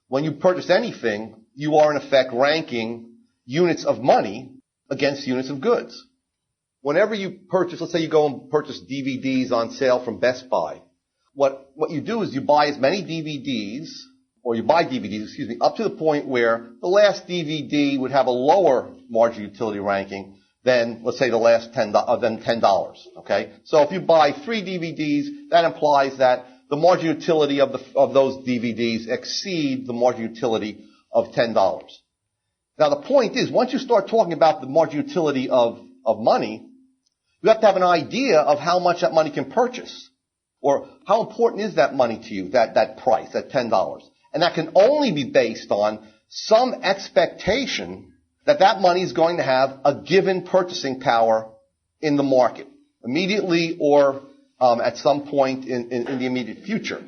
when you purchase anything, you are in effect ranking units of money against units of goods. Whenever you purchase, let's say you go and purchase DVDs on sale from Best Buy, what you do is you buy as many DVDs, or you buy DVDs, up to the point where the last DVD would have a lower marginal utility ranking than, let's say, the last $10, okay? So if you buy 3 DVDs, that implies that the marginal utility of those DVDs exceed the marginal utility of $10. Now the point is, once you start talking about the marginal utility of money, you have to have an idea of how much that money can purchase, or how important is that money to you, that price, that $10. And that can only be based on some expectation that money is going to have a given purchasing power in the market, immediately or at some point in the immediate future.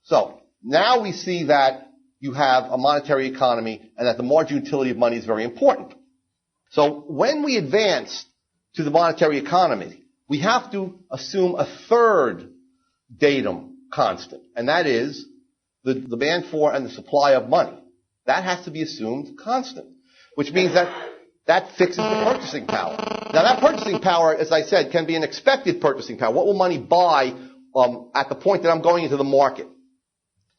So now we see that you have a monetary economy and that the marginal utility of money is very important. So when we advance to the monetary economy, we have to assume a third datum constant, and that is the demand for and the supply of money. That has to be assumed constant, which means that fixes the purchasing power. Now that purchasing power, as I said, can be an expected purchasing power. What will money buy at the point that I'm going into the market?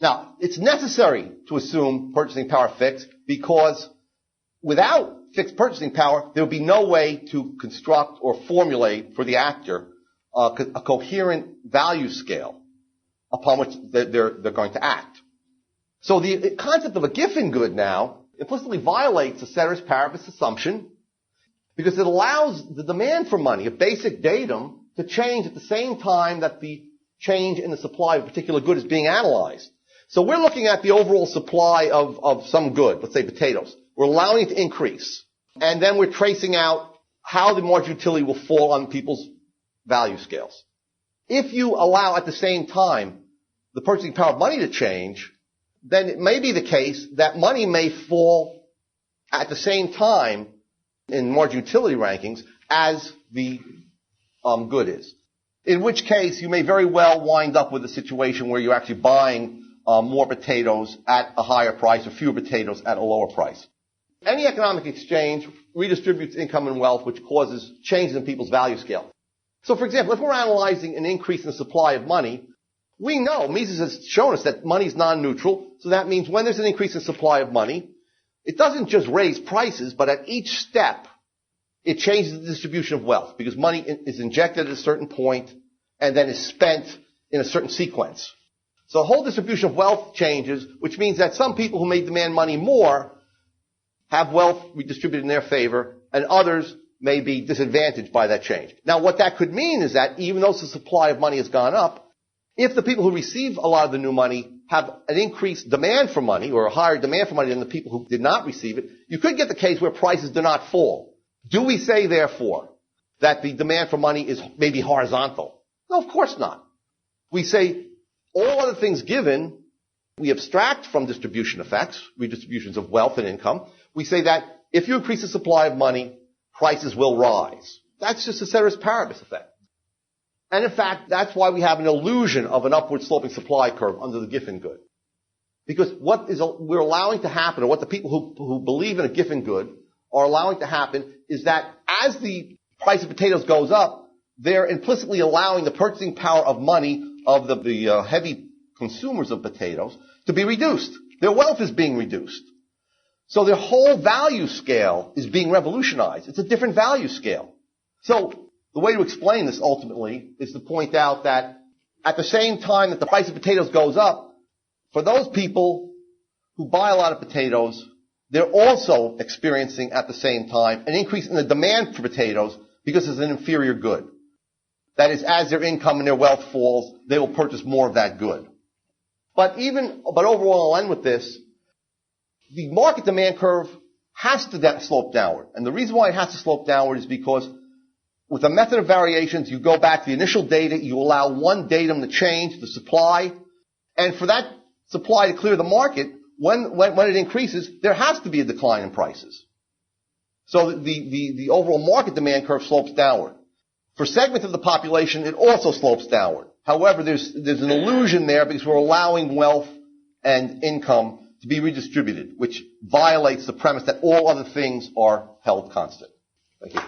Now, it's necessary to assume purchasing power fixed, because without fixed purchasing power, there would be no way to construct or formulate for the actor a coherent value scale upon which they're going to act. So the concept of a Giffen good now implicitly violates the ceteris paribus assumption, because it allows the demand for money, a basic datum, to change at the same time that the change in the supply of a particular good is being analyzed. So we're looking at the overall supply of some good, let's say potatoes. We're allowing it to increase. And then we're tracing out how the marginal utility will fall on people's value scales. If you allow at the same time the purchasing power of money to change, then it may be the case that money may fall at the same time in marginal utility rankings as the good is. In which case, you may very well wind up with a situation where you're actually buying more potatoes at a higher price or fewer potatoes at a lower price. Any economic exchange redistributes income and wealth, which causes changes in people's value scale. So, for example, if we're analyzing an increase in the supply of money, we know, Mises has shown us that money is non-neutral, so that means when there's an increase in supply of money, it doesn't just raise prices, but at each step, it changes the distribution of wealth, because money is injected at a certain point and then is spent in a certain sequence. So the whole distribution of wealth changes, which means that some people who may demand money more have wealth redistributed in their favor, and others may be disadvantaged by that change. Now, what that could mean is that even though the supply of money has gone up, if the people who receive a lot of the new money have an increased demand for money, or a higher demand for money than the people who did not receive it, you could get the case where prices do not fall. Do we say, therefore, that the demand for money is maybe horizontal? No, of course not. We say, all other things given, we abstract from distribution effects, redistributions of wealth and income. We say that if you increase the supply of money, prices will rise. That's just a ceteris paribus effect. And in fact, that's why we have an illusion of an upward sloping supply curve under the Giffen good. Because what we're allowing to happen, or what the people who believe in a Giffen good are allowing to happen, is that as the price of potatoes goes up, they're implicitly allowing the purchasing power of money of the heavy consumers of potatoes to be reduced. Their wealth is being reduced. So their whole value scale is being revolutionized. It's a different value scale. So the way to explain this ultimately is to point out that at the same time that the price of potatoes goes up, for those people who buy a lot of potatoes, they're also experiencing at the same time an increase in the demand for potatoes because it's an inferior good. That is, as their income and their wealth falls, they will purchase more of that good. But overall, I'll end with this. The market demand curve has to slope downward. And the reason why it has to slope downward is because with a method of variations, you go back to the initial data, you allow one datum to change, the supply, and for that supply to clear the market, when it increases, there has to be a decline in prices. So the overall market demand curve slopes downward. For segments of the population, it also slopes downward. However, there's an illusion there because we're allowing wealth and income to be redistributed, which violates the premise that all other things are held constant. Thank you.